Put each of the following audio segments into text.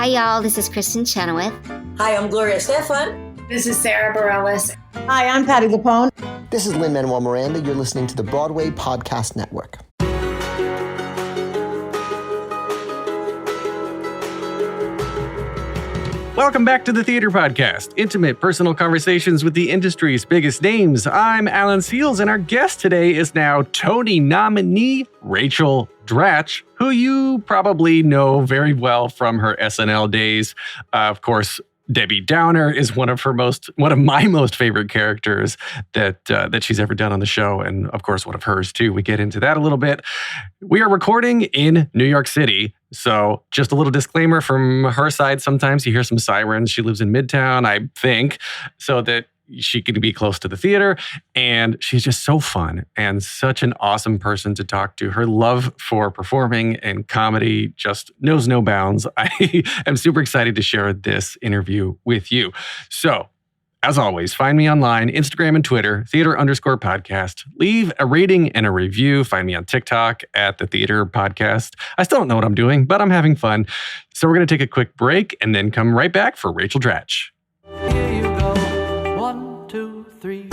Hi, y'all. This is Kristen Chenoweth. Hi, I'm Gloria Stefan. This is Sarah Bareilles. Hi, I'm Patty Lapone. This is Lin-Manuel Miranda. You're listening to the Broadway Podcast Network. Welcome back to the Theater Podcast, intimate personal conversations with the industry's biggest names. I'm Alan Seals, and our guest today is now Tony nominee Rachel Dratch, who you probably know very well from her SNL days. Of course, Debbie Downer is one of my most favorite characters that she's ever done on the show, and of course one of hers too. We get into that a little bit. We are recording in New York City, so just a little disclaimer from her side. Sometimes you hear some sirens. She lives in Midtown, I think, so that she can be close to the theater, and she's just so fun and such an awesome person to talk to. Her love for performing and comedy just knows no bounds. I am super excited to share this interview with you. So, as always, find me online, Instagram and Twitter, theater_podcast. Leave a rating and a review. Find me on TikTok at the Theater Podcast. I still don't know what I'm doing, but I'm having fun. So we're going to take a quick break and then come right back for Rachel Dratch. Here you go. 1, 2, 3.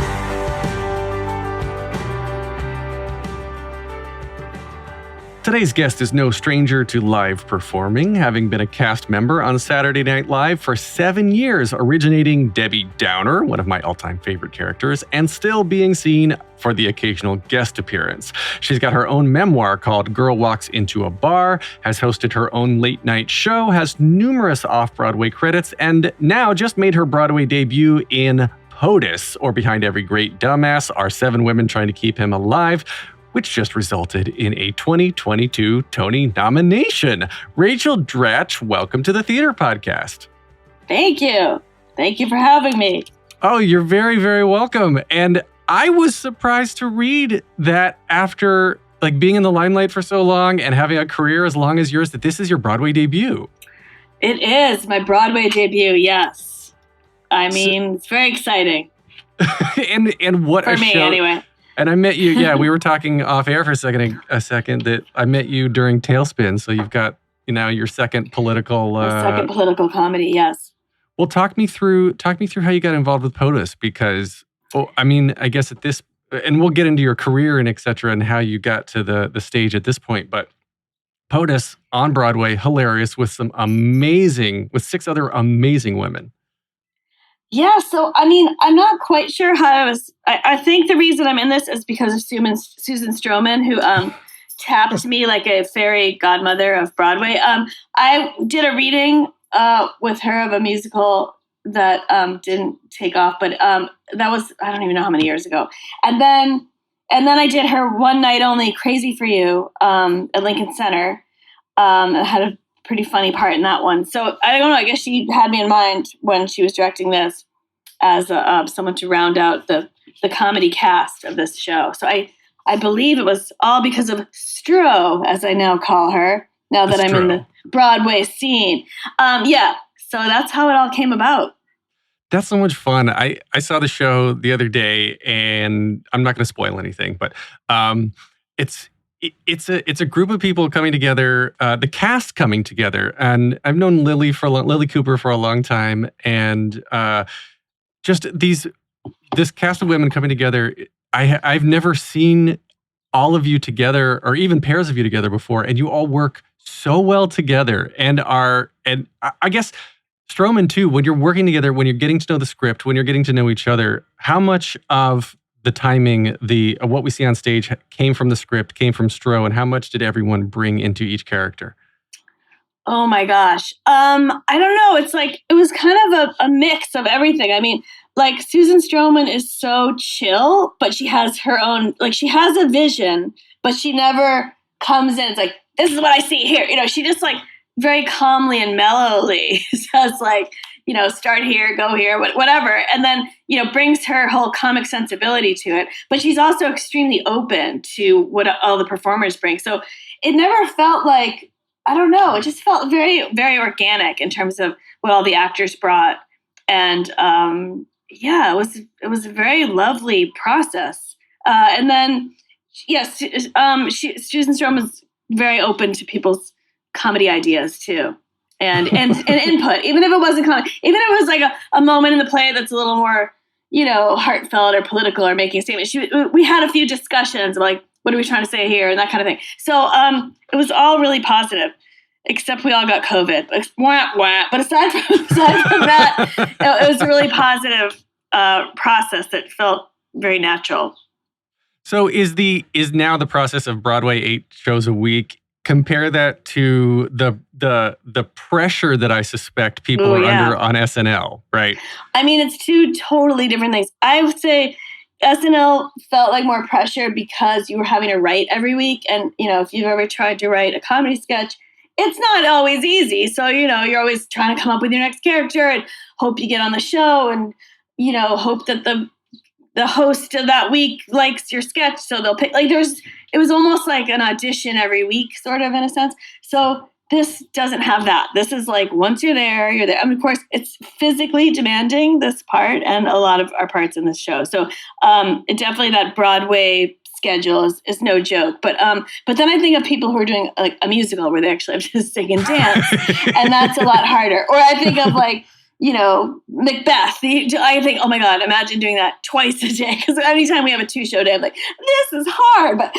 Today's guest is no stranger to live performing, having been a cast member on Saturday Night Live for 7 years, originating Debbie Downer, one of my all-time favorite characters, and still being seen for the occasional guest appearance. She's got her own memoir called Girl Walks Into a Bar, has hosted her own late-night show, has numerous off-Broadway credits, and now just made her Broadway debut in POTUS, or Behind Every Great Dumbass, Are 7 Women Trying to Keep Him Alive?, which just resulted in a 2022 Tony nomination. Rachel Dratch, welcome to the Theater Podcast. Thank you. Thank you for having me. Oh, you're very, very welcome. And I was surprised to read that after being in the limelight for so long and having a career as long as yours, that this is your Broadway debut. It is my Broadway debut, yes. I mean, it's very exciting. and what for a me, show. anyway. And I met you, we were talking off air for a second, that I met you during Tailspin. So you've got, your second political... second political comedy, yes. Well, talk me through how you got involved with POTUS, because, I guess at this, and we'll get into your career and et cetera, and how you got to the stage at this point, but POTUS on Broadway, hilarious, with 6 other amazing women. Yeah, so, I'm not quite sure how I think the reason I'm in this is because of Susan Stroman, who tapped me like a fairy godmother of Broadway. I did a reading with her of a musical that didn't take off, but that was, I don't even know how many years ago. And then I did her one night only Crazy for You at Lincoln Center. I had a pretty funny part in that one. So I don't know, I guess she had me in mind when she was directing this as someone to round out the comedy cast of this show. So I believe it was all because of Stro, as I now call her, now that I'm in the Broadway scene. So that's how it all came about. That's so much fun. I saw the show the other day, and I'm not going to spoil anything, but it's a group of people coming together, the cast coming together. And I've known Lily Cooper for a long time, and just this cast of women coming together. I've never seen all of you together, or even pairs of you together before, and you all work so well together, and I guess Stroman too. When you're working together, when you're getting to know the script, when you're getting to know each other, how much of the timing, of what we see on stage came from the script, came from Stro, and how much did everyone bring into each character? Oh my gosh. I don't know. It's it was kind of a mix of everything. Susan Stroman is so chill, but she has her own, she has a vision, but she never comes in. It's this is what I see here. She just very calmly and mellowly says start here, go here, whatever. And then, brings her whole comic sensibility to it. But she's also extremely open to what all the performers bring. So it never felt I don't know, it just felt very, very organic in terms of what all the actors brought. And it was a very lovely process. And then, yes, Susan Stroman's very open to people's comedy ideas too. and input, even if it wasn't comedy, even if it was like a moment in the play that's a little more, heartfelt or political or making a statement. We had a few discussions like, what are we trying to say here? And that kind of thing. So it was all really positive, except we all got COVID. But aside from that, it was a really positive process that felt very natural. So is now the process of Broadway 8 shows a week, compare that to the pressure that I suspect people are under on SNL, right? I mean, it's two totally different things. I would say SNL felt like more pressure because you were having to write every week. And, if you've ever tried to write a comedy sketch, it's not always easy. So, you're always trying to come up with your next character and hope you get on the show and, hope that the host of that week likes your sketch. So they'll pick, it was almost like an audition every week, sort of in a sense. So this doesn't have that. This is like, once you're there, you're there. I mean, of course, it's physically demanding, this part, and a lot of our parts in this show. So definitely that Broadway schedule is no joke. But then I think of people who are doing like a musical where they actually have to sing and dance, and that's a lot harder. Or I think of like, Macbeth. I think, oh my God, imagine doing that twice a day. Because anytime we have a 2-show day, I'm like, this is hard. But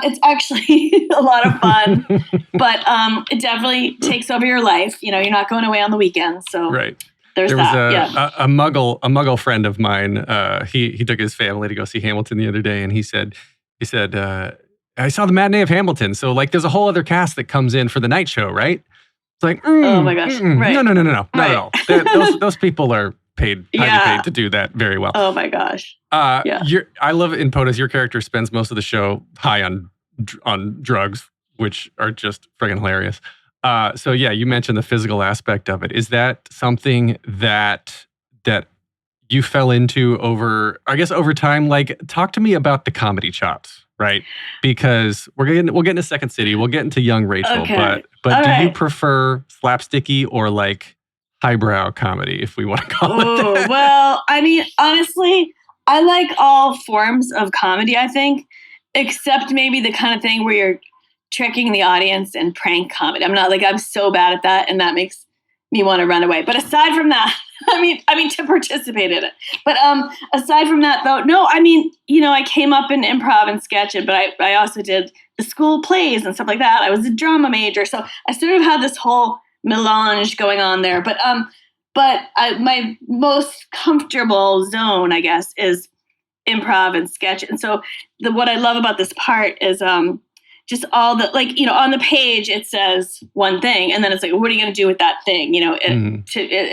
it's actually a lot of fun. But it definitely takes over your life. You're not going away on the weekends. So right. There was a Muggle friend of mine. He took his family to go see Hamilton the other day, and he said, I saw the matinee of Hamilton. So like, there's a whole other cast that comes in for the night show, right? It's like, oh my gosh, right. No, right. not at all. Those people are paid, highly paid to do that very well. Oh my gosh. I love it in POTUS. Your character spends most of the show high on drugs, which are just friggin' hilarious. So yeah, you mentioned the physical aspect of it. Is that something that you fell into over time? Like, talk to me about the comedy chops. Right, because we'll get into Second City, we'll get into Young Rachel, okay. but do you prefer slapsticky or like highbrow comedy, if we want to call it that? Well, I mean, honestly, I like all forms of comedy, I think, except maybe the kind of thing where you're tricking the audience and prank comedy. I'm so bad at that, and that makes me want to run away. But aside from that, I mean to participate in it. But aside from that, though, no, I came up in improv and sketching, but I also did the school plays and stuff like that. I was a drama major, so I sort of had this whole melange going on there. But my most comfortable zone, I guess, is improv and sketch. And so what I love about this part is just all the, on the page, it says one thing, and then it's like, what are you going to do with that thing?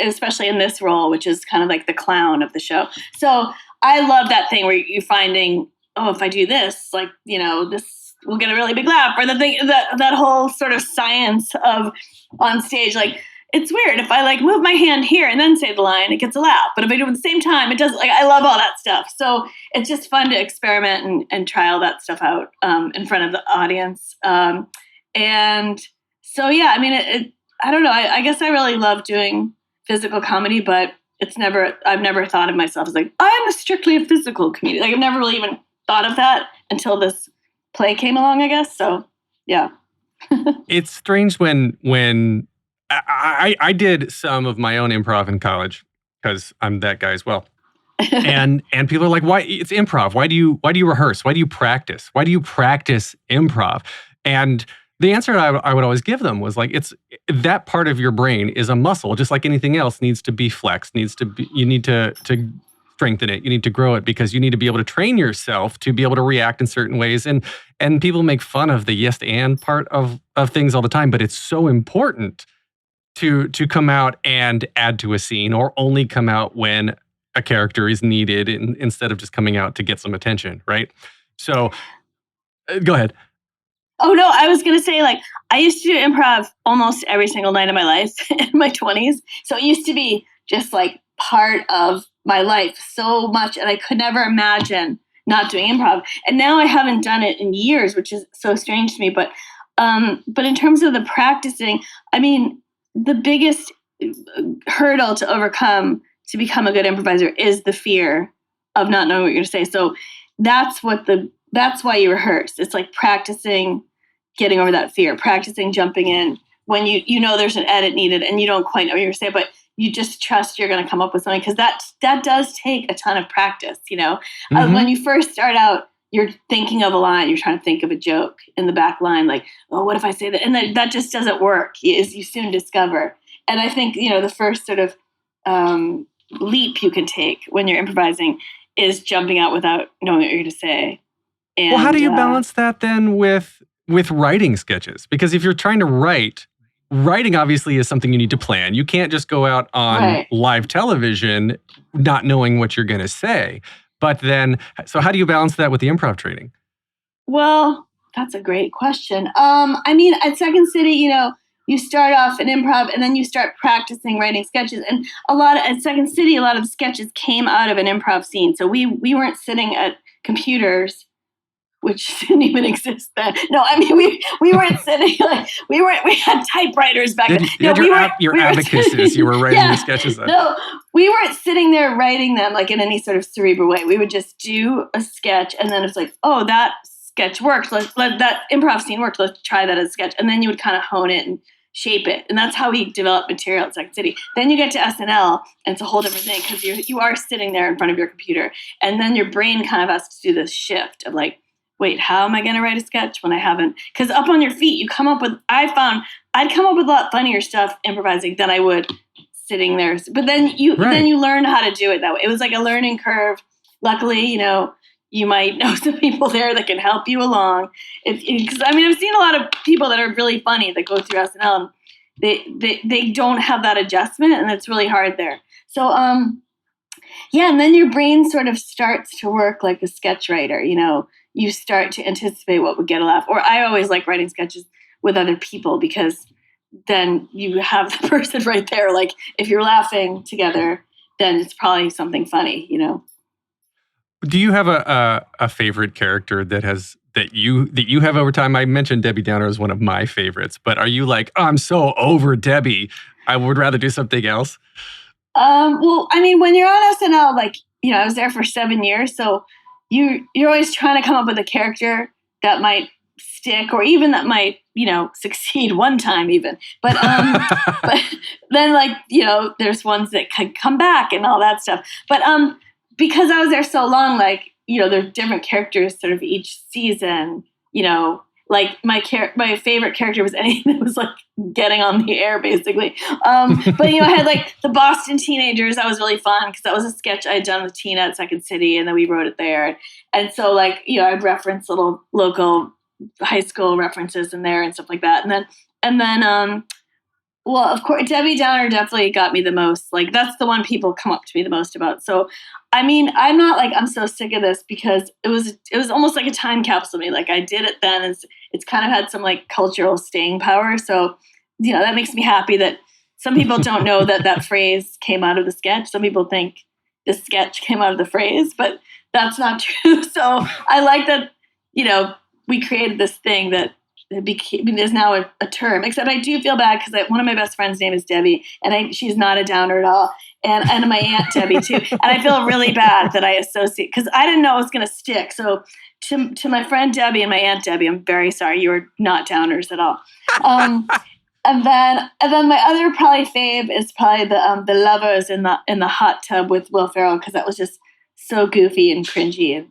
Especially in this role, which is kind of like the clown of the show. So I love that thing where you're finding, oh, if I do this, this will get a really big laugh, or the thing, that whole sort of science of on stage, it's weird. If I move my hand here and then say the line, it gets a laugh. But if I do it at the same time, it doesn't. I love all that stuff. So it's just fun to experiment and try all that stuff out in front of the audience. And so, yeah, I don't know. I guess I really love doing physical comedy, but I've never thought of myself as I am strictly a physical comedian. I've never really even thought of that until this play came along, I guess. So, yeah. It's strange when I did some of my own improv in college because I'm that guy as well. And people are like, why? It's improv. Why do you rehearse? Why do you practice? Why do you practice improv? And the answer I would always give them was it's that part of your brain is a muscle, just like anything else needs to be flexed, you need to strengthen it. You need to grow it because you need to be able to train yourself to be able to react in certain ways. And people make fun of the yes and part of things all the time, but it's so important to come out and add to a scene, or only come out when a character is needed instead of just coming out to get some attention, right? So go ahead. Oh, no, I was going to say, I used to do improv almost every single night of my life in my 20s. So it used to be just part of my life so much, and I could never imagine not doing improv. And now I haven't done it in years, which is so strange to me. But in terms of the practicing, the biggest hurdle to overcome to become a good improviser is the fear of not knowing what you're going to say. So that's why you rehearse. It's practicing getting over that fear, practicing jumping in when you know there's an edit needed and you don't quite know what you're going to say, but you just trust you're going to come up with something, because that does take a ton of practice, When you first start out, you're thinking of a line, you're trying to think of a joke in the back line, like, oh, what if I say that? And that just doesn't work, as you soon discover. And I think, the first sort of leap you can take when you're improvising is jumping out without knowing what you're going to say. And, well, how do you balance that then with writing sketches? Because if you're trying to writing obviously is something you need to plan. You can't just go out on live television not knowing what you're going to say. But then, so how do you balance that with the improv training? Well, that's a great question. At Second City, you start off in improv and then you start practicing writing sketches. And at Second City, a lot of the sketches came out of an improv scene. So we weren't sitting at computers, which didn't even exist then. No, we weren't sitting we had typewriters back then. Your abacuses, you were writing your sketches on. No, we weren't sitting there writing them like in any sort of cerebral way. We would just do a sketch and then it's like, oh, that sketch worked. That improv scene worked. Let's try that as a sketch. And then you would kind of hone it and shape it. And that's how we develop material at Second City. Then you get to SNL and it's a whole different thing, because you are sitting there in front of your computer. And then your brain kind of has to do this shift of like, wait, how am I going to write a sketch when I haven't? Because up on your feet, you come up with, I found I'd come up with a lot funnier stuff improvising than I would sitting there. But then you learn how to do it that way. It was like a learning curve. Luckily, you might know some people there that can help you along. Because I've seen a lot of people that are really funny that go through SNL. And they don't have that adjustment, and it's really hard there. So, and then your brain sort of starts to work like a sketch writer, You start to anticipate what would get a laugh. Or I always like writing sketches with other people, because then you have the person right there. Like if you're laughing together, then it's probably something funny, Do you have a favorite character that you have over time? I mentioned Debbie Downer as one of my favorites, but are you like, oh, I'm so over Debbie, I would rather do something else? When you're on SNL, I was there for 7 years, so you're always trying to come up with a character that might stick, or even that might, succeed one time even. But but then there's ones that could come back and all that stuff. But because I was there so long, there's different characters sort of each season, my favorite character was anything that was getting on the air, basically. But I had the Boston Teenagers. That was really fun because that was a sketch I had done with Tina at Second City, and then we wrote it there. And so I'd reference little local high school references in there and stuff like that. And then well, of course, Debbie Downer definitely got me the most. That's the one people come up to me the most about. So, I'm not I'm so sick of this, because it was almost like a time capsule to me. I did it then. It's kind of had some cultural staying power. So, that makes me happy that some people don't know that phrase came out of the sketch. Some people think the sketch came out of the phrase, but that's not true. So I like that, we created this thing that there's now a term, except I do feel bad because one of my best friends' name is Debbie, and she's not a downer at all. And my Aunt Debbie too. And I feel really bad that I associate, because I didn't know it was going to stick. So to my friend Debbie and my Aunt Debbie, I'm very sorry. You are not downers at all. And then my other probably fave is probably the Lovers in the hot tub with Will Ferrell, because that was just so goofy and cringy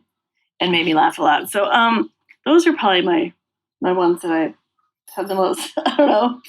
and made me laugh a lot. So those are probably my ones that I have the most,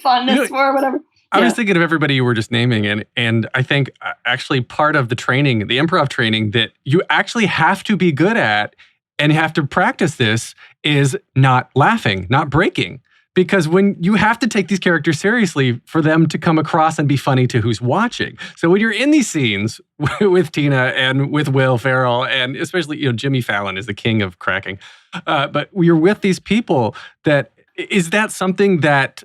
fondness for, or whatever. I was thinking of everybody you were just naming, and I think actually part of the training, the improv training that you actually have to be good at and you have to practice this is not laughing, not breaking. Because when you have to take these characters seriously for them to come across and be funny to who's watching. So when you're in these scenes with Tina and with Will Ferrell, and especially, Jimmy Fallon is the king of cracking. But you're with these people is that something that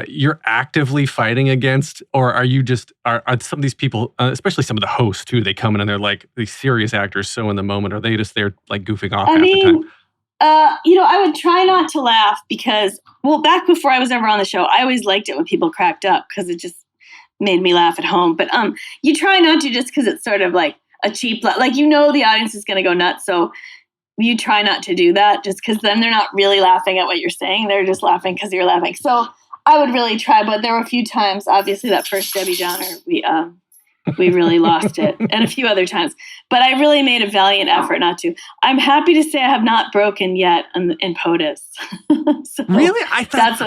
you're actively fighting against? Or are you are some of these people, especially some of the hosts too, they come in and they're these serious actors so in the moment, are they just there goofing off half the time? I would try not to laugh because, back before I was ever on the show, I always liked it when people cracked up because it just made me laugh at home. But you try not to, just because it's sort of a cheap laugh. The audience is going to go nuts. So you try not to do that, just because then they're not really laughing at what you're saying. They're just laughing because you're laughing. So I would really try, but there were a few times, obviously that first Debbie Downer, we really lost it, and a few other times. But I really made a valiant effort not to. I'm happy to say I have not broken yet in POTUS. So really? I thought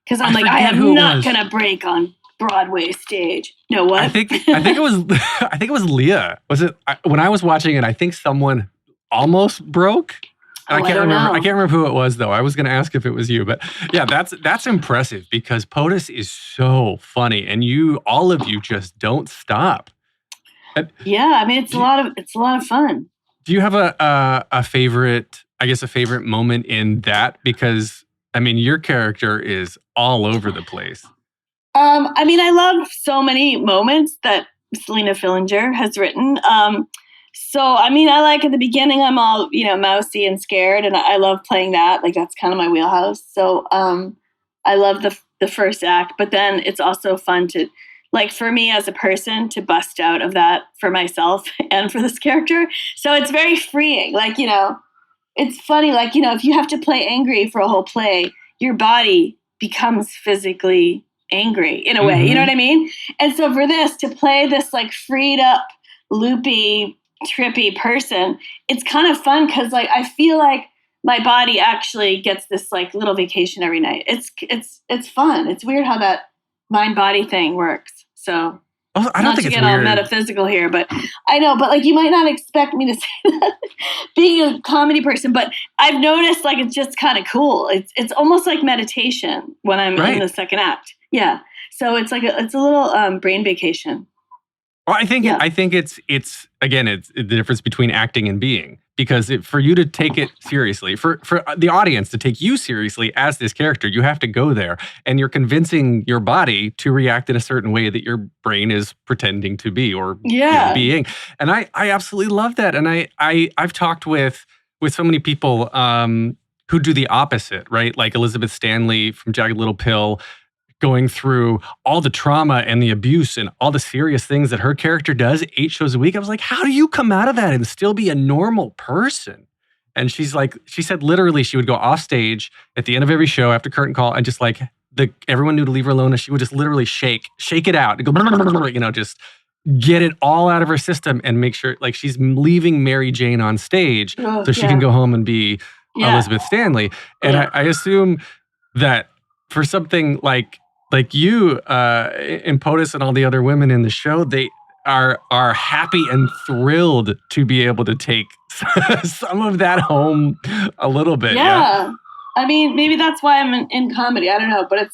because I'm like, I am not gonna break on Broadway stage. No, what? I think it was I think it was Leah. Was it when I was watching it? I think someone almost broke. I can't remember. I can't remember who it was though. I was going to ask if it was you, but yeah, that's impressive because POTUS is so funny, and all of you just don't stop. Yeah, I mean it's a lot of fun. Do you have a favorite? I guess a favorite moment in that, because I mean your character is all over the place. I mean, I love so many moments that Selina Fillinger has written. So, I mean, I like at the beginning, I'm all, mousy and scared, and I love playing that. Like, that's kind of my wheelhouse. So, I love the first act, but then it's also fun to, like, for me as a person to bust out of that for myself and for this character. So it's very freeing. Like, it's funny, like, if you have to play angry for a whole play, your body becomes physically angry in a way, you know what I mean? And so for this, to play this like freed up, loopy, trippy person, it's kind of fun because like I feel like my body actually gets this like little vacation every night. It's fun. It's weird how that mind body thing works. So I don't think it's weird. Not to get all metaphysical here, but I know, but like you might not expect me to say that being a comedy person, but I've noticed like it's just kind of cool. It's almost like meditation when I'm in the second act. Yeah. So it's like it's a little brain vacation. Well, I think it's again, it's the difference between acting and being, because for you to take it seriously, for the audience to take you seriously as this character, you have to go there and you're convincing your body to react in a certain way that your brain is pretending to be or being. And I absolutely love that. And I've talked with so many people who do the opposite, right? Like Elizabeth Stanley from Jagged Little Pill, going through all the trauma and the abuse and all the serious things that her character does 8 shows a week. I was like, how do you come out of that and still be a normal person? And she said literally she would go off stage at the end of every show after curtain call and just like everyone knew to leave her alone, and she would just literally shake it out and go, just get it all out of her system and make sure like she's leaving Mary Jane on stage so she can go home and be Elizabeth Stanley. And I assume that for something like you in POTUS and all the other women in the show, they are happy and thrilled to be able to take some of that home a little bit. Yeah. I mean, maybe that's why I'm in comedy. I don't know, but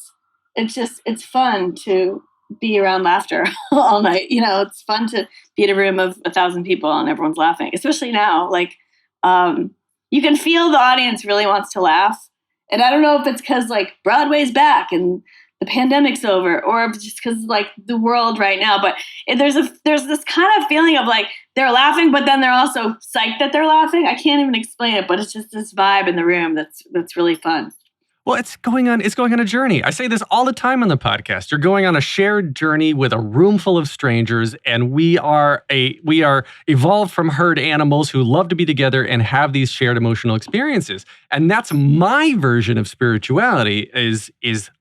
it's fun to be around laughter all night. It's fun to be in a room of 1,000 people and everyone's laughing, especially now. Like, you can feel the audience really wants to laugh. And I don't know if it's because like Broadway's back and the pandemic's over, or just because like the world right now. But there's this kind of feeling of like they're laughing, but then they're also psyched that they're laughing. I can't even explain it, but it's just this vibe in the room that's really fun. Well, it's going on a journey. I say this all the time on the podcast. You're going on a shared journey with a room full of strangers, and we are evolved from herd animals who love to be together and have these shared emotional experiences. And that's my version of spirituality is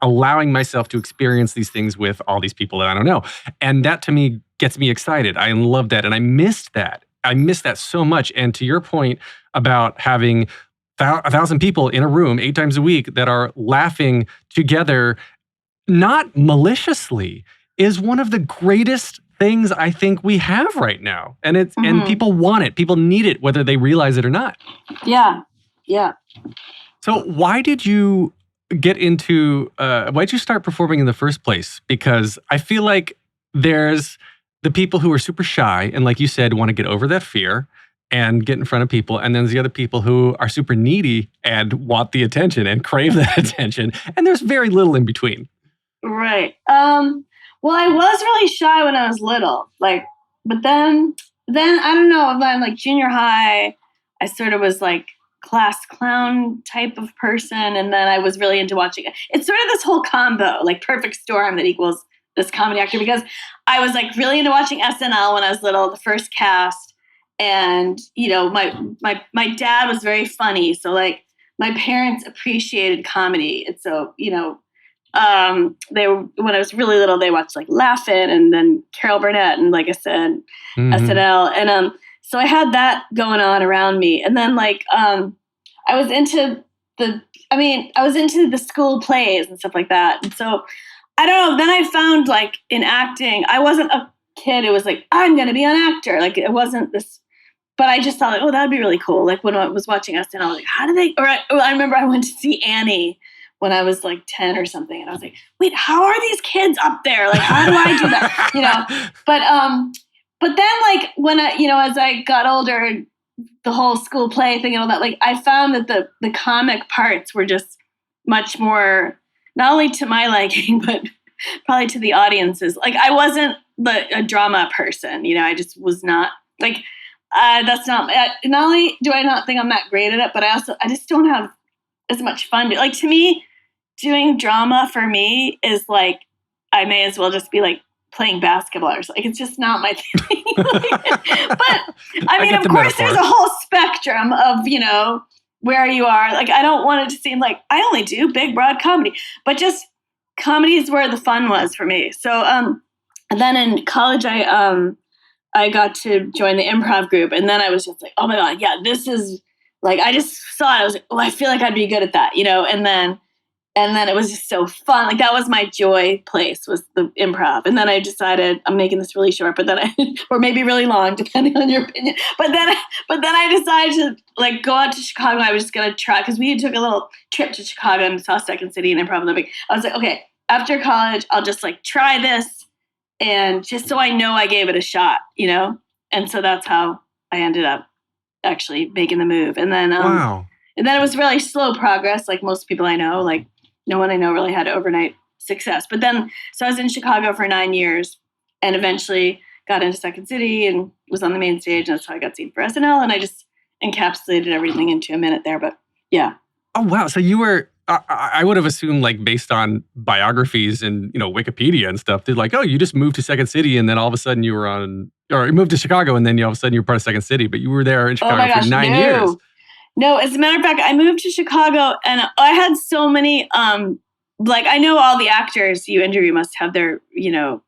allowing myself to experience these things with all these people that I don't know. And that to me gets me excited. I love that. And I missed that. I missed that so much. And to your point about having 1,000 people in a room 8 times a week that are laughing together, not maliciously, is one of the greatest things I think we have right now. And and people want it. People need it, whether they realize it or not. Yeah. So why did you get into, why'd you start performing in the first place? Because I feel like there's the people who are super shy and, like you said, want to get over that fear and get in front of people. And then there's the other people who are super needy and want the attention and crave that attention. And there's very little in between. Right. Well, I was really shy when I was little. Like, but then I don't know, then like junior high, I sort of was like class clown type of person. And then I was really into watching it. It's sort of this whole combo, like perfect storm that equals this comedy actor, because I was like really into watching SNL when I was little, the first cast. And, my dad was very funny. So like my parents appreciated comedy. And so, when I was really little, they watched like Laugh-In and then Carol Burnett and like I said, SNL. And so I had that going on around me. And then like I was into the school plays and stuff like that. And so I don't know. Then I found like in acting, I wasn't a kid. It was like, I'm going to be an actor. Like it wasn't this, but I just thought like, oh, that'd be really cool. Like when I was watching SNL, I was like, how do they, I remember I went to see Annie when I was like 10 or something. And I was like, wait, how are these kids up there? Like, how do I do that? But then like when as I got older, the whole school play thing and all that, like I found that the comic parts were just much more, not only to my liking, but probably to the audiences. Like I wasn't a drama person, I just was not like, that's not only do I not think I'm that great at it, but I just don't have as much fun. Like to me, doing drama for me is like, I may as well just be like playing basketball or something. Like, it's just not my thing. But I mean, of course there's a whole spectrum of, where you are. Like, I don't want it to seem like I only do big, broad comedy, but just comedy is where the fun was for me. So, and then in college, I got to join the improv group, and then I was just like, oh my God, yeah, this is like, I just saw it. I was like, oh, I feel like I'd be good at that, and then it was just so fun. Like that was my joy place, was the improv. And then I decided I'm making this really short, but then or maybe really long, depending on your opinion. But then I decided to like go out to Chicago. I was just going to try, because we took a little trip to Chicago and saw Second City and Improv Living. I was like, okay, after college, I'll just like try this. And just so I know I gave it a shot, And so that's how I ended up actually making the move. And then, wow. And then it was really slow progress. Like most people I know, like no one I know really had overnight success. But then, so I was in Chicago for 9 years and eventually got into Second City and was on the main stage. And that's how I got seen for SNL. And I just encapsulated everything into a minute there. But yeah. Oh, wow. So you were, I would have assumed like based on biographies and, Wikipedia and stuff, they're like, oh, you just moved to Second City and then all of a sudden you moved to Chicago and then all of a sudden you're part of Second City, but you were there in Chicago for 9 years. No, as a matter of fact, I moved to Chicago and I had so many, like I know all the actors you interview must have their,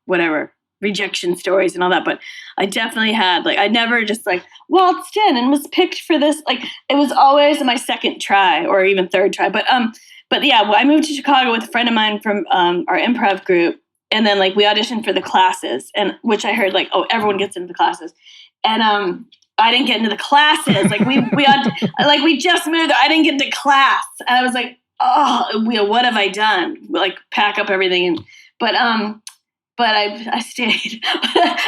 whatever, rejection stories and all that. But I definitely had, like, I never just like waltzed in and was picked for this. Like it was always my second try or even third try. But yeah, I moved to Chicago with a friend of mine from our improv group. And then like we auditioned for the classes, and which I heard like, oh, everyone gets into the classes. And I didn't get into the classes. Like we just moved. I didn't get into class, and I was like, oh, what have I done? Like pack up everything, but I stayed.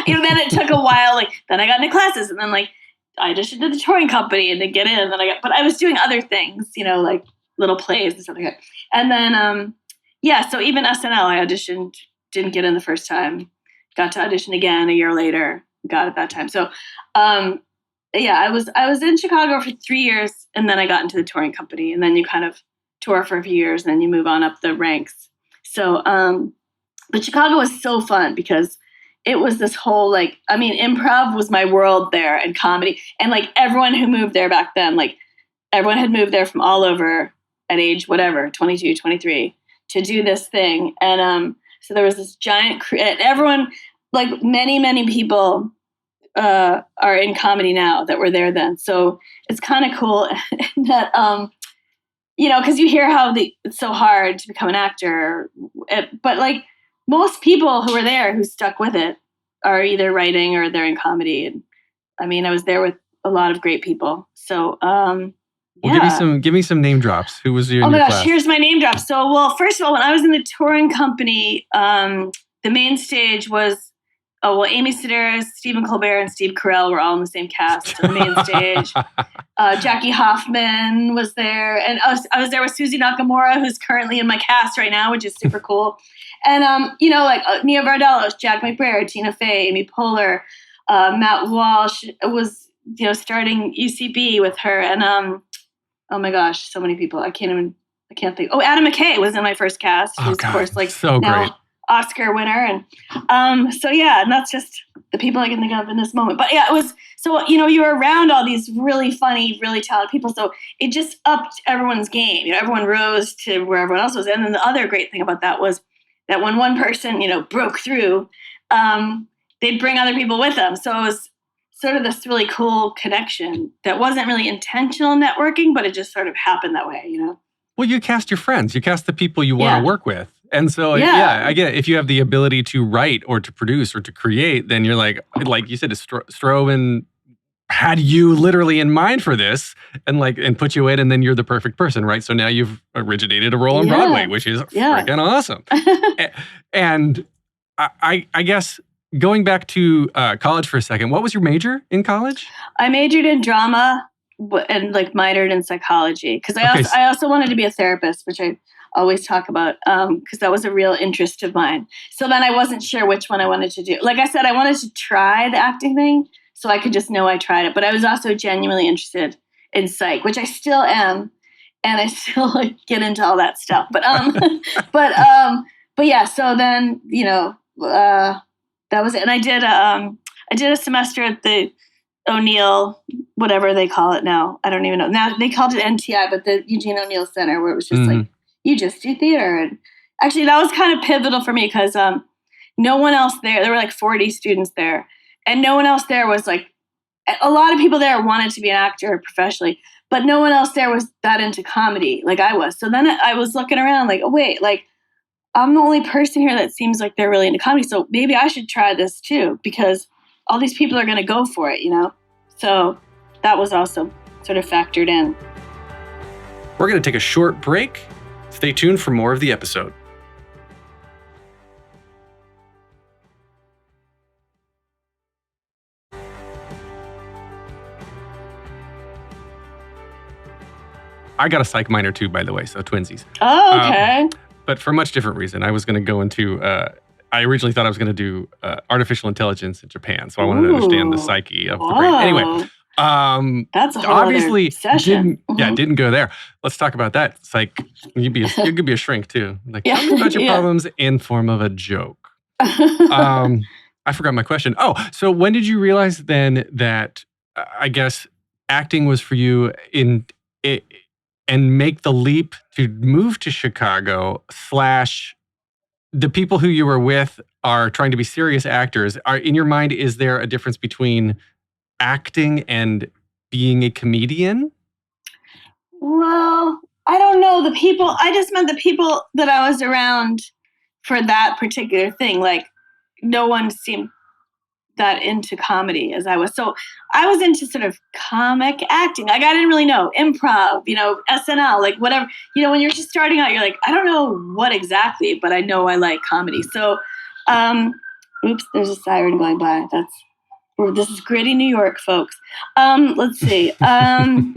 Then it took a while. Like then I got into classes, and then like I auditioned to the touring company and to get in. And then but I was doing other things, like little plays and stuff like that. And then so even SNL, I auditioned, didn't get in the first time, got to audition again a year later, got it that time. So. I was in Chicago for 3 years, and then I got into the touring company, and then you kind of tour for a few years, and then you move on up the ranks. So, but Chicago was so fun because it was this whole, like, I mean, improv was my world there, and comedy, and like everyone who moved there back then, like everyone had moved there from all over at age, whatever, 22, 23 to do this thing. And, so there was this giant crew, and everyone, like many, many people, are in comedy now that were there then. So it's kind of cool that, because you hear how it's so hard to become an actor. But like most people who were there who stuck with it are either writing or they're in comedy. And I mean, I was there with a lot of great people. So, give me some name drops. Who was your Oh my gosh, class? Here's my name drop. So, well, first of all, when I was in the touring company, the main stage was, Amy Sedaris, Stephen Colbert, and Steve Carell were all in the same cast on the main stage. Jackie Hoffman was there. And I was there with Susie Nakamura, who's currently in my cast right now, which is super cool. And, Nia Vardalos, Jack McBrayer, Tina Fey, Amy Poehler, Matt Walsh was, starting UCB with her. And, oh my gosh, so many people. I can't think. Oh, Adam McKay was in my first cast. Who's, of course, like so now great. Oscar winner. And and that's just the people I can think of in this moment. But yeah, it was, so, you were around all these really funny, really talented people. So it just upped everyone's game. Everyone rose to where everyone else was. And then the other great thing about that was that when one person, broke through, they'd bring other people with them. So it was sort of this really cool connection that wasn't really intentional networking, but it just sort of happened that way, Well, you cast your friends. You cast the people you want to work with. And so, I get it. If you have the ability to write or to produce or to create, then you're like you said, Stroman had you literally in mind for this and put you in, and then you're the perfect person, right? So now you've originated a role on Broadway, which is freaking awesome. And I guess going back to college for a second, what was your major in college? I majored in drama and minored in psychology because I also wanted to be a therapist, which I always talk about because that was a real interest of mine. So then I wasn't sure which one I wanted to do. Like I said, I wanted to try the acting thing so I could just know I tried it. But I was also genuinely interested in psych, which I still am, and I still get into all that stuff. But but yeah. So then that was it, and I did a semester at the O'Neill, whatever they call it now. I don't even know. Now they called it NTI, but the Eugene O'Neill Center, where it was just you just do theater. And actually, that was kind of pivotal for me because no one else there were 40 students there. And no one else there was a lot of people there wanted to be an actor professionally, but no one else there was that into comedy like I was. So then I was looking around oh, wait, I'm the only person here that seems like they're really into comedy. So maybe I should try this too, because all these people are going to go for it, So that was also sort of factored in. We're going to take a short break. Stay tuned for more of the episode. I got a psych minor too, by the way, so twinsies. Oh, okay. But for a much different reason. I was going to go into, I originally thought I was going to do artificial intelligence in Japan. So I wanted to understand the psyche of the brain. Anyway, that's a whole obviously other session. didn't go there. Let's talk about that. It's you could be a shrink too. Tell me about your problems in form of a joke. I forgot my question. Oh, so when did you realize then that I guess acting was for you and make the leap to move to Chicago / the people who you were with are trying to be serious actors. In your mind, is there a difference between acting and being a comedian? Well, I don't know. I just meant the people that I was around for that particular thing. No one seemed that into comedy as I was. So I was into sort of comic acting. I didn't really know improv, SNL, whatever. When you're just starting out, you're I don't know what exactly, but I know I like comedy. So, oops, there's a siren going by. This is gritty New York, folks. Let's see. And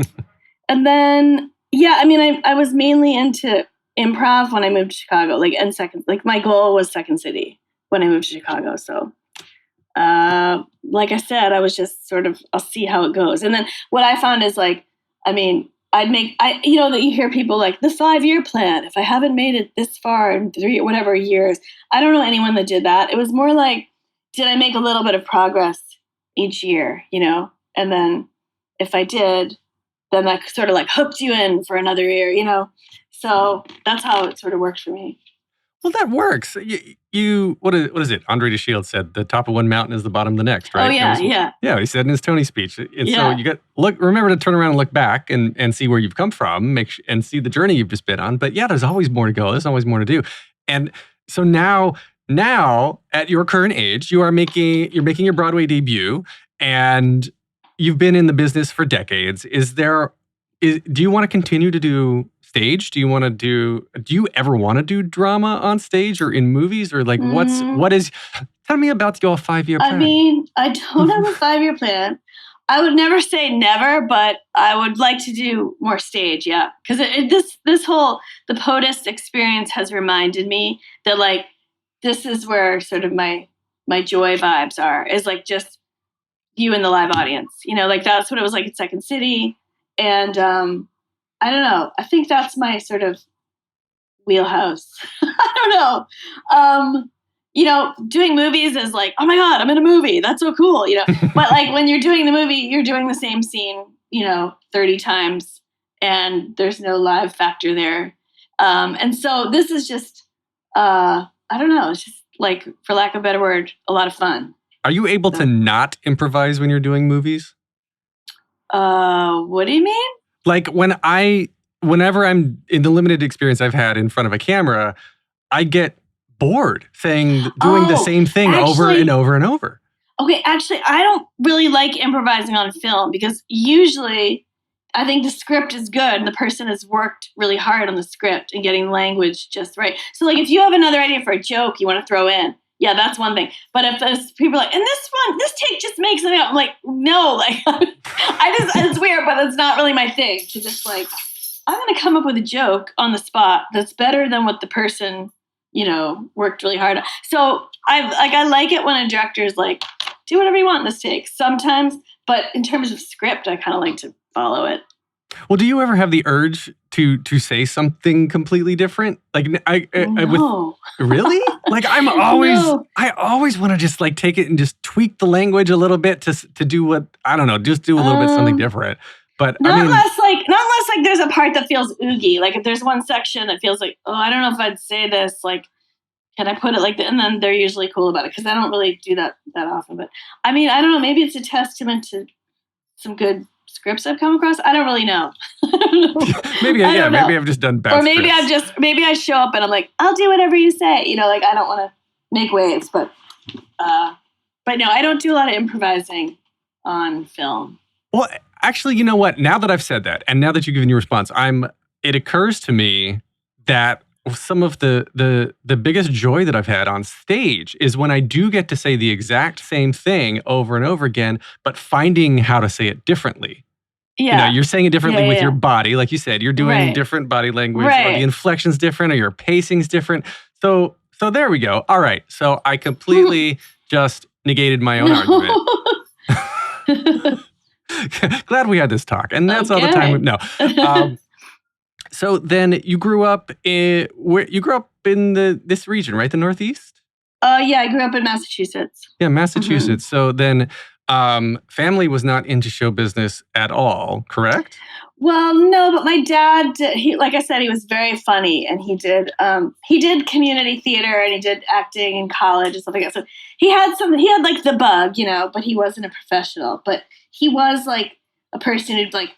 then, I was mainly into improv when I moved to Chicago, my goal was Second City when I moved to Chicago. So, like I said, I was just sort of, I'll see how it goes. And then what I found is that you hear people the 5-year plan. If I haven't made it this far in 3 or whatever years, I don't know anyone that did that. It was more did I make a little bit of progress each year, and then if I did, then that sort of hooked you in for another year, so that's how it sort of worked for me. Well, that works. What is it? Andre DeShields said, the top of one mountain is the bottom of the next, right? Oh, yeah. Yeah, he said in his Tony speech. And so you remember to turn around and look back and see where you've come from, and see the journey you've just been on. But yeah, there's always more to go. There's always more to do. And so now at your current age, you're making your Broadway debut, and you've been in the business for decades. Do you want to continue to do stage? Do you ever want to do drama on stage or in movies, or tell me about your 5-year plan. I don't have a 5-year plan. I would never say never, but I would like to do more stage. Yeah. Cause this whole, the POTUS experience has reminded me that this is where sort of my joy vibes are, is just you in the live audience, that's what it was like at Second City. And, I don't know. I think that's my sort of wheelhouse. I don't know. doing movies is like, oh my God, I'm in a movie. That's so cool, But like when you're doing the movie, you're doing the same scene, 30 times and there's no live factor there. And so this is just, I don't know, it's just like, for lack of a better word, a lot of fun. Are you able to not improvise when you're doing movies? What do you mean? Like whenever I'm in the limited experience I've had in front of a camera, I get bored doing the same thing over and over and over. Okay, actually, I don't really like improvising on film because usually I think the script is good and the person has worked really hard on the script and getting language just right. So like if you have another idea for a joke you want to throw in, yeah, that's one thing. But if there's people are like, and this take just makes it up. I'm like, no, like it's weird, but it's not really my thing to just like, I'm going to come up with a joke on the spot that's better than what the person, worked really hard on. So I like it when a director is like, do whatever you want in this take sometimes. But in terms of script, I kind of like to follow it. Well, do you ever have the urge to say something completely different? Like No. Really? Like I always want to just like take it and just tweak the language a little bit to do what, I don't know, just do a little bit something different. But not unless there's a part that feels oogie. Like if there's one section that feels like, oh, I don't know if I'd say this, like, can I put it like that? And then they're usually cool about it because I don't really do that often. But I mean, I don't know, maybe it's a testament to some good scripts I've come across. I don't really know. Maybe I've just done bad. Or maybe scripts. maybe I show up and I'm like, I'll do whatever you say. Like I don't want to make waves, but no, I don't do a lot of improvising on film. Well, actually, you know what? Now that I've said that, and now that you've given your response, it occurs to me that some of the biggest joy that I've had on stage is when I do get to say the exact same thing over and over again, but finding how to say it differently. Yeah. You're saying it differently with your body. Like you said, you're doing different body language, or the inflection's different, or your pacing's different. So there we go. All right. So I completely just negated my own argument. Glad we had this talk. And that's all the time. So then you grew up in this region, right? The Northeast? Yeah, I grew up in Massachusetts. Yeah, Massachusetts. Mm-hmm. So then family was not into show business at all, correct? Well, no, but my dad did, like I said, he was very funny and he did community theater and he did acting in college and stuff like that. So he had like the bug, but he wasn't a professional. But he was like a person who'd like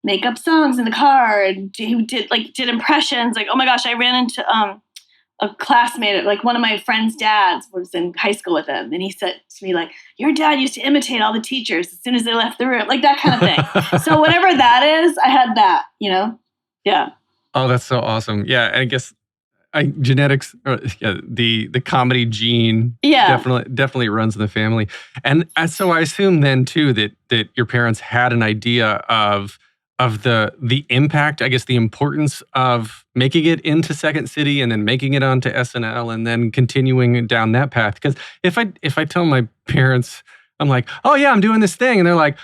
make up songs in the car and who did impressions. Like, oh my gosh, I ran into a classmate, like one of my friend's dads was in high school with him. And he said to me, like, your dad used to imitate all the teachers as soon as they left the room, like that kind of thing. So whatever that is, I had that, Yeah. Oh, that's so awesome. Yeah. And I guess genetics, the comedy gene definitely runs in the family. And so I assume then too, that your parents had an idea of the impact, I guess the importance of making it into Second City and then making it onto SNL and then continuing down that path. Because if I tell my parents, I'm like, oh yeah, I'm doing this thing. And they're like,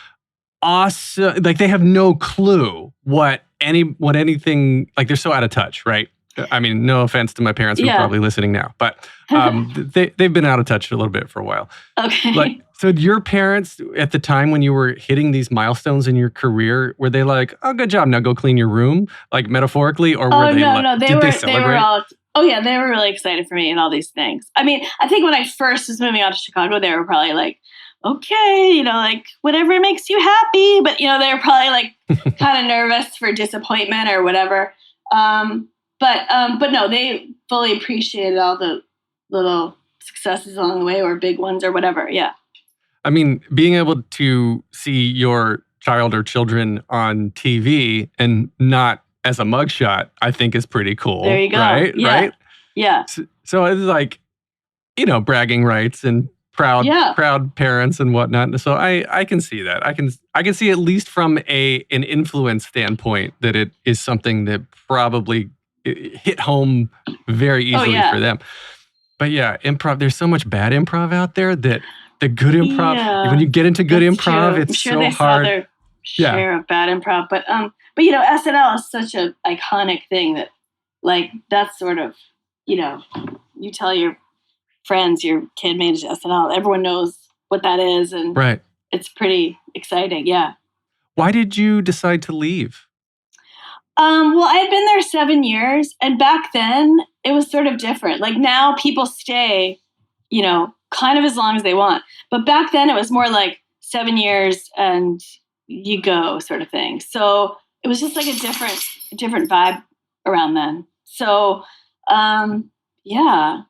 awesome. Like they have no clue what anything, like they're so out of touch, right? I mean, no offense to my parents who are probably listening now, but they've been out of touch a little bit for a while. Okay. So your parents at the time when you were hitting these milestones in your career, were they like, oh, good job, now go clean your room, like metaphorically? Or were they they celebrate? They were really excited for me and all these things. I mean, I think when I first was moving out to Chicago, they were probably like, okay, like whatever makes you happy. But, they were probably like kind of nervous for disappointment or whatever. But no, they fully appreciated all the little successes along the way or big ones or whatever. Yeah. I mean, being able to see your child or children on TV and not as a mugshot, I think is pretty cool. There you go. Right? Yeah. Right? Yeah. So it's like, bragging rights and proud parents and whatnot. So I can see that. I can see at least from an influence standpoint that it is something that probably hit home very easily for them. But yeah, improv, there's so much bad improv out there that the good improv, when you get into good improv, true. It's I'm sure so they hard. Saw their share of bad improv. But SNL is such an iconic thing that like that's sort of, you tell your friends your kid made it to SNL. Everyone knows what that is. And Right. it's pretty exciting. Yeah. Why did you decide to leave? Well, I had been there 7 years, and back then it was sort of different. Like now people stay, kind of as long as they want. But back then it was more like 7 years and you go sort of thing. So it was just like a different vibe around then. So, yeah.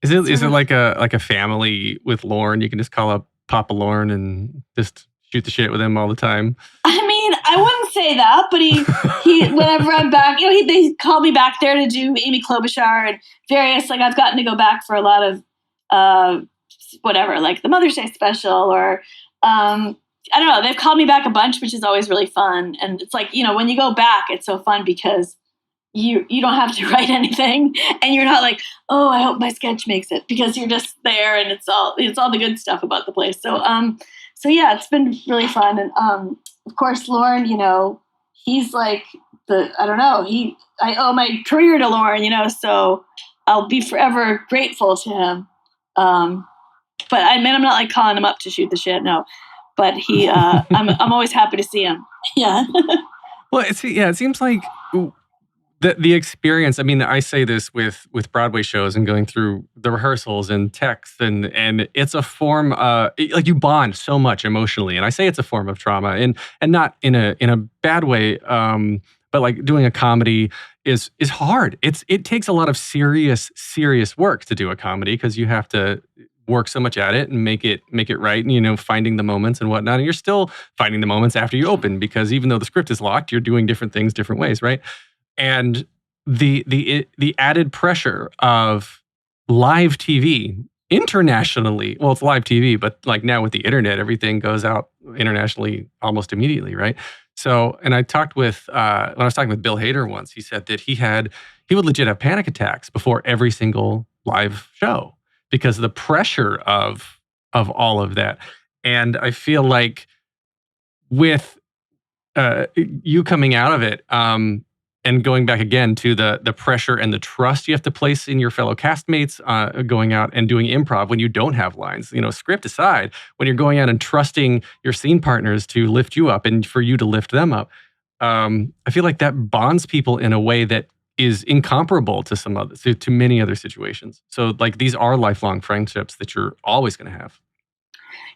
Is it like a family with Lorne? You can just call up Papa Lorne and just shoot the shit with him all the time. I mean, I wouldn't say that, but he whenever I'm back, they call me back there to do Amy Klobuchar and various, like I've gotten to go back for a lot of whatever, like the Mother's Day special or I don't know. They've called me back a bunch, which is always really fun. And it's like, when you go back, it's so fun because you don't have to write anything and you're not like, oh, I hope my sketch makes it, because you're just there and it's all the good stuff about the place. So yeah, it's been really fun. And of course, Lorne, he's like I owe my career to Lorne, so I'll be forever grateful to him. But I mean, I'm not like calling him up to shoot the shit, no. But I'm always happy to see him. Yeah. Well, it seems like the experience. I mean, I say this with Broadway shows and going through the rehearsals and texts, and it's a form. Like you bond so much emotionally, and I say it's a form of trauma, and not in a bad way. But like doing a comedy is hard. It takes a lot of serious work to do a comedy because you have to work so much at it and make it right, and finding the moments and whatnot. And you're still finding the moments after you open, because even though the script is locked, you're doing different things different ways, right? And the added pressure of live TV internationally. Well, it's live TV, but like now with the internet, everything goes out internationally almost immediately, right? So, and I talked with when I was talking with Bill Hader once, he said that he would legit have panic attacks before every single live show because of the pressure of all of that. And I feel like with you coming out of it, and going back again to the pressure and the trust you have to place in your fellow castmates, going out and doing improv when you don't have lines, script aside, when you're going out and trusting your scene partners to lift you up and for you to lift them up. I feel like that bonds people in a way that is incomparable to many other situations. So like these are lifelong friendships that you're always going to have.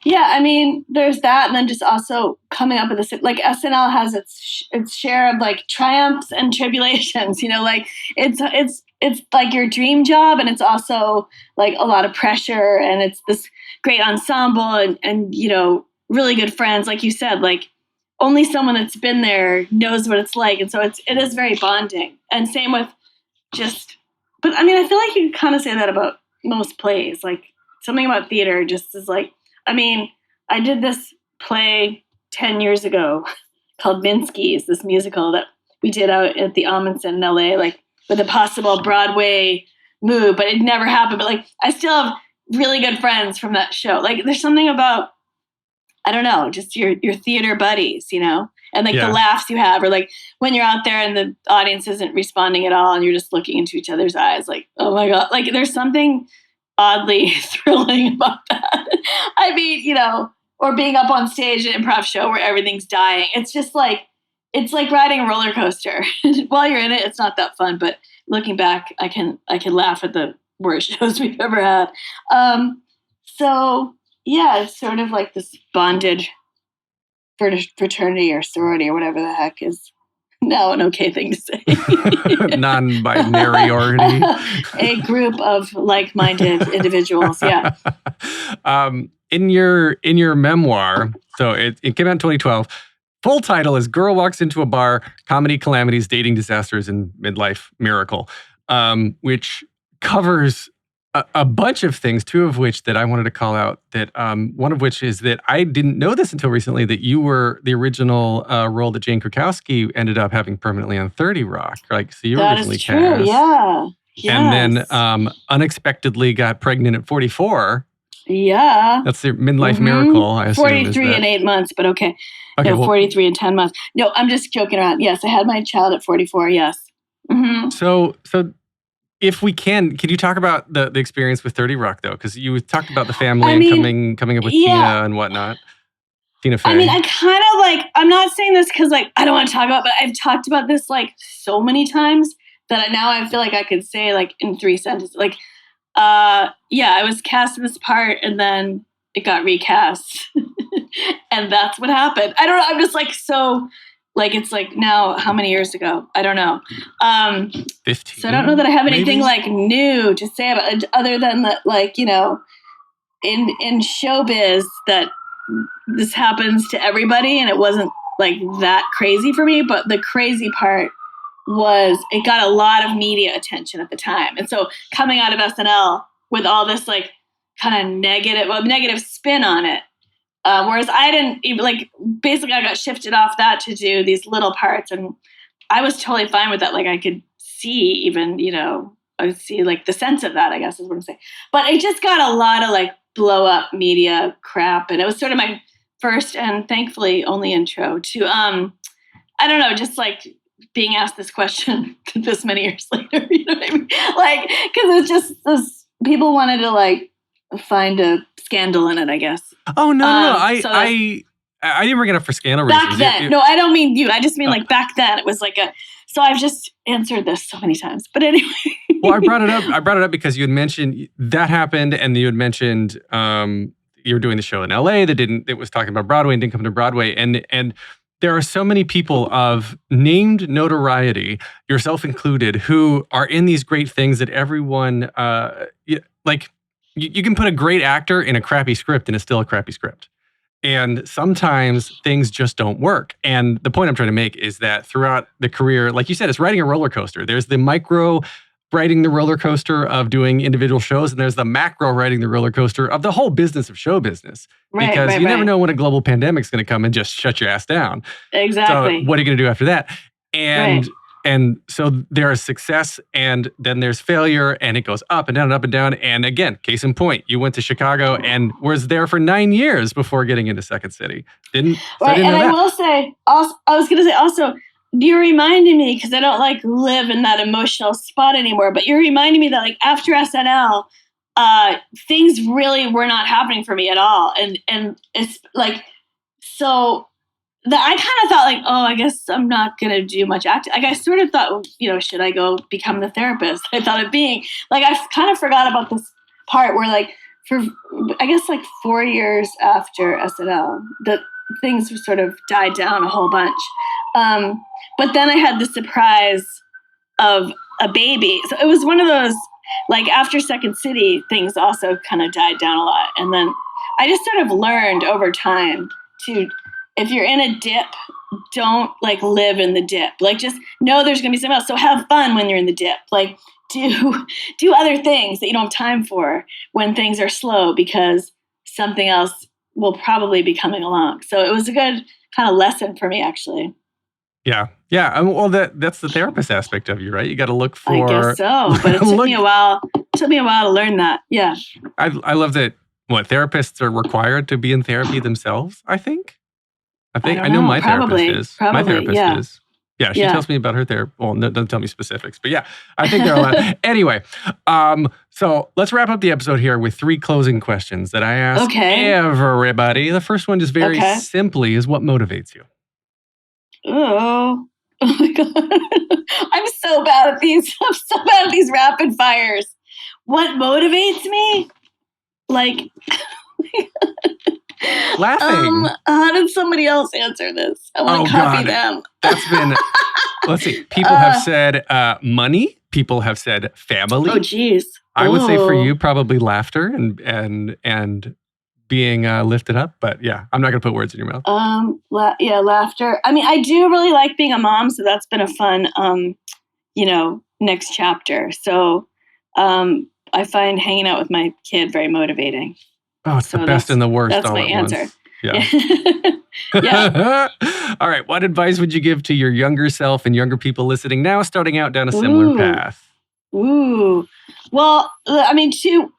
Yeah, I mean, there's that, and then just also coming up with this, like SNL has its share of like triumphs and tribulations. Like it's like your dream job, and it's also like a lot of pressure, and it's this great ensemble, and really good friends, like you said, like only someone that's been there knows what it's like, and so it is very bonding. And same with but I mean, I feel like you can kind of say that about most plays. Like something about theater just is like. I mean, I did this play 10 years ago called Minsky's, this musical that we did out at the Amundsen in LA, like with a possible Broadway move, but it never happened. But like, I still have really good friends from that show. Like there's something about, I don't know, just your theater buddies, and like the laughs you have, or like when you're out there and the audience isn't responding at all and you're just looking into each other's eyes, like, oh my God, like there's something oddly thrilling about that. I mean, or being up on stage at an improv show where everything's dying. It's just like, it's like riding a roller coaster. While you're in it, it's not that fun. But looking back, I can laugh at the worst shows we've ever had. So yeah, it's sort of like this bonded fraternity or sorority or whatever the heck is now an okay thing to say. Non-binariority. A group of like-minded individuals, yeah. In your memoir, so it came out in 2012. Full title is Girl Walks Into a Bar, Comedy, Calamities, Dating Disasters, and Midlife Miracle, which covers a bunch of things, two of which that I wanted to call out. That one of which is that I didn't know this until recently, that you were the original role that Jane Krakowski ended up having permanently on 30 Rock. Like, so you were originally cast. That is true, yeah. Yes. And then unexpectedly got pregnant at 44. Yeah. That's the midlife miracle, I assume. 43 and 8 months, but okay. No, 43 and 10 months. No, I'm just joking around. Yes, I had my child at 44, yes. Mm-hmm. So if we can you talk about the experience with 30 Rock, though? Because you talked about the family and coming up with Tina and whatnot. Tina Fey. I mean, I kind of like, I'm not saying this because like, I don't want to talk about, but I've talked about this like so many times that now I feel like I could say like in 3 sentences, like, I was cast in this part and then it got recast and that's what happened. I don't know. I'm just like, so like, it's like now how many years ago? I don't know. 15. So I don't know that I have anything maybe? like new to say about it other than that, like, you know, in showbiz that this happens to everybody and it wasn't like that crazy for me. But the crazy part was it got a lot of media attention at the time. And so coming out of SNL with all this like kind of negative spin on it. Whereas I didn't even like, basically I got shifted off that to do these little parts and I was totally fine with that. Like I could see even, you know, I would see like the sense of that, I guess is what I'm saying. But it just got a lot of like blow up media crap. And it was sort of my first and thankfully only intro to, I don't know, just like being asked this question this many years later, you know what I mean? Like, cause it's just this, people wanted to like find a scandal in it, I guess. Oh, no. I didn't bring it up for scandal back reasons. then. No, I don't mean you. I just mean like back then it was like so I've just answered this so many times, but anyway. Well, I brought it up because you had mentioned that happened and you had mentioned you were doing the show in LA it was talking about Broadway and didn't come to Broadway. And there are so many people of named notoriety, yourself included, who are in these great things that everyone, you can put a great actor in a crappy script and it's still a crappy script. And sometimes things just don't work. And the point I'm trying to make is that throughout the career, like you said, it's riding a roller coaster. There's the micro riding the roller coaster of doing individual shows, and there's the macro riding the roller coaster of the whole business of show business. Because you never know when a global pandemic's going to come and just shut your ass down. Exactly. So what are you going to do after that? And so there is success and then there's failure and it goes up and down and up and down. And again, case in point, you went to Chicago and was there for 9 years before getting into Second City. I didn't know that. I will say, also, I was going to say also, you're reminding me, because I don't like live in that emotional spot anymore, but you're reminding me that like after SNL, things really were not happening for me at all. And it's like, so that I kind of thought like, oh, I guess I'm not going to do much acting. Like I sort of thought, well, you know, should I go become the therapist? I thought of being like, I kind of forgot about this part where like for, I guess like 4 years after SNL, that things sort of died down a whole bunch. But then I had the surprise of a baby. So it was one of those, like after Second City, things also kind of died down a lot. And then I just sort of learned over time to, if you're in a dip, don't like live in the dip. Like just know there's gonna be something else. So have fun when you're in the dip. Like do other things that you don't have time for when things are slow, because something else will probably be coming along. So it was a good kind of lesson for me, actually. Yeah. Well, that's the therapist aspect of you, right? You got to look for. I guess so, but it took me a while. It took me a while to learn that. Yeah. I love that. What, therapists are required to be in therapy themselves? I know my therapist is. My therapist is. Yeah, she tells me about her therapy. Well, no, doesn't tell me specifics, but yeah, I think there are a lot. Anyway, so let's wrap up the episode here with 3 closing questions that I ask everybody. The first one, just very simply, is what motivates you? Oh my God. I'm so bad at these. I'm so bad at these rapid fires. What motivates me? Like, laughing. How did somebody else answer this? I want to copy them. That's been, let's see. People have said money. People have said family. Oh, geez. I would say for you, probably laughter and being lifted up. But yeah, I'm not going to put words in your mouth. Laughter. I mean, I do really like being a mom, so that's been a fun, next chapter. So I find hanging out with my kid very motivating. Oh, it's the best and the worst all at once. That's my answer. Yeah. All right. What advice would you give to your younger self and younger people listening now, starting out down a similar path? Well, I mean, two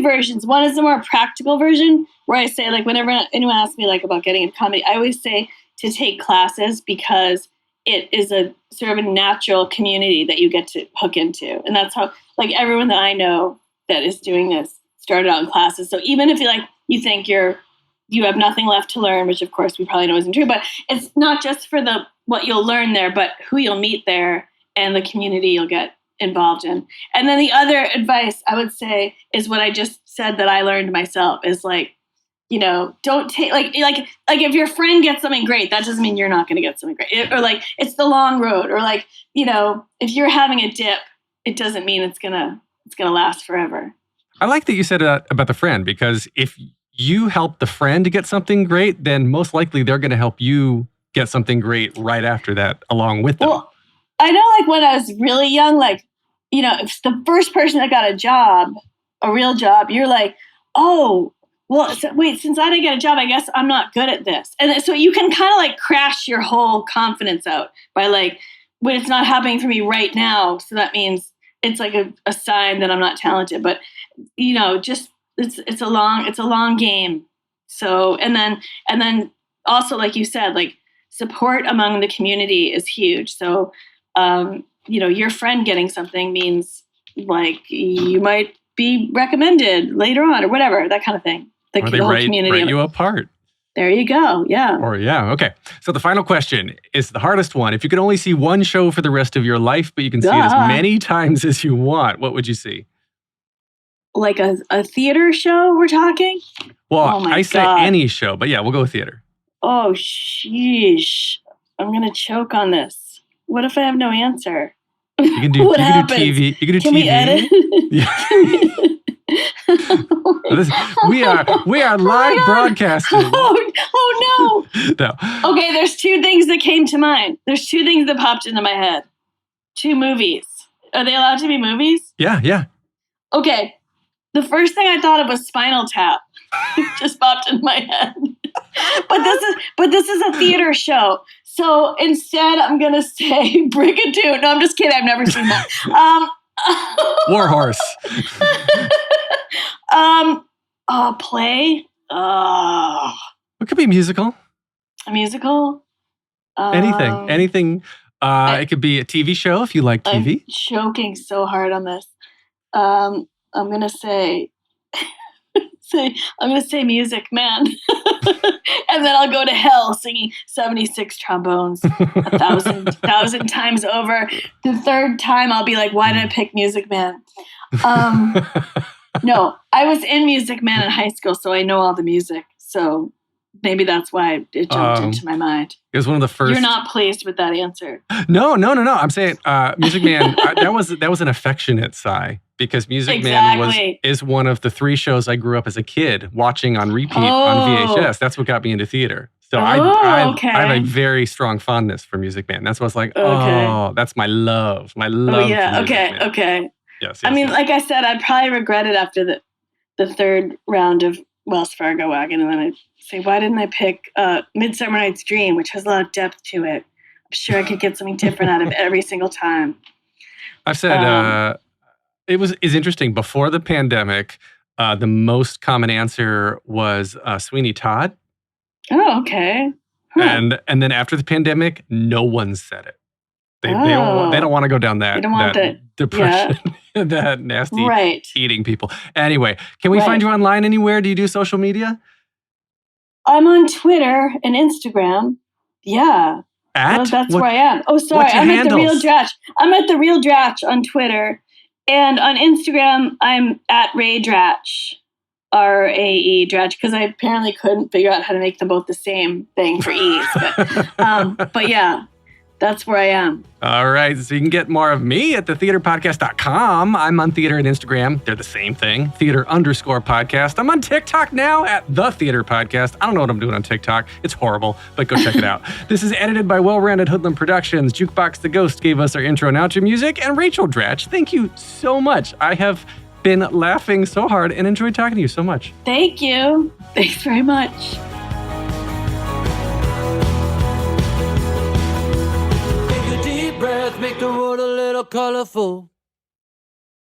versions. One is the more practical version where I say, like, whenever anyone asks me like about getting into comedy, I always say to take classes, because it is a sort of a natural community that you get to hook into. And that's how, like, everyone that I know that is doing this started out in classes. So even if you think you have nothing left to learn, which of course we probably know isn't true, but it's not just for what you'll learn there, but who you'll meet there and the community you'll get involved in. And then the other advice I would say is what I just said that I learned myself is don't take like if your friend gets something great, that doesn't mean you're not going to get something great. Or like it's the long road, or like, if you're having a dip, it doesn't mean it's gonna last forever. I like that you said about the friend, because if you help the friend to get something great, then most likely they're going to help you get something great right after that along with them. Well, I know, like when I was really young, if the first person that got a real job, you're like, oh, well, wait, since I didn't get a job, I guess I'm not good at this. And so you can kind of like crash your whole confidence out by like, when it's not happening for me right now. So that means it's like a sign that I'm not talented, but just it's a long game. So, and then also, like you said, like support among the community is huge. So, your friend getting something means like you might be recommended later on or whatever, that kind of thing. The whole community write you apart. There you go. Yeah. Okay. So the final question is the hardest one. If you could only see one show for the rest of your life, but you can see it as many times as you want, what would you see? Like a theater show we're talking? Well, I say any show, but yeah, we'll go with theater. Oh, sheesh. I'm going to choke on this. What if I have no answer? You can do, you can do TV. You can do Can TV. we edit? Yeah. we are live broadcasting. Oh no. No. Okay, there's two things that came to mind. There's two things that popped into my head. Two movies. Are they allowed to be movies? Yeah. Okay. The first thing I thought of was Spinal Tap. It just popped in my head. But this is a theater show. So instead I'm gonna say Brigadoon. No, I'm just kidding. I've never seen that. War Horse. Play. It could be musical. A musical. Anything. It could be a TV show if you like TV. I'm choking so hard on this. I'm gonna say Music Man, and then I'll go to hell singing 76 trombones 1,000 times over. The third time I'll be like, why did I pick Music Man? No, I was in Music Man in high school, so I know all the music. So maybe that's why it jumped into my mind. It was one of the first. You're not pleased with that answer. No. I'm saying Music Man. that was an affectionate sigh, because Music Man is one of the three shows I grew up as a kid watching on repeat on VHS. That's what got me into theater. So I have a very strong fondness for Music Man. That's what's like. Oh, that's my love. My love. Oh yeah. For Music Man. Okay. Yes. I mean, like I said, I'd probably regret it after the third round of Wells Fargo Wagon, and then I'd say, why didn't I pick Midsummer Night's Dream, which has a lot of depth to it? I'm sure I could get something different out of it every single time. I've said is interesting. Before the pandemic, the most common answer was Sweeney Todd. Oh, okay. Huh. And then after the pandemic, no one said it. They don't want to go down that depression, that nasty eating people. Anyway, can we find you online anywhere? Do you do social media? I'm on Twitter and Instagram. Yeah. That's where I am. Oh, sorry. I'm at The Real Dratch. I'm at The Real Dratch on Twitter. And on Instagram, I'm at Ray Dratch. RAE Dratch, because I apparently couldn't figure out how to make them both the same thing for ease. But yeah. That's where I am. All right. So you can get more of me at thetheaterpodcast.com. I'm on Theater and Instagram. They're the same thing. Theater_podcast. I'm on TikTok now at The Theater Podcast. I don't know what I'm doing on TikTok. It's horrible, but go check it out. This is edited by Well-Rounded Hoodlum Productions. Jukebox the Ghost gave us our intro and outro music. And Rachel Dratch, thank you so much. I have been laughing so hard and enjoyed talking to you so much. Thank you. Thanks very much. Breath, make the world a little colorful.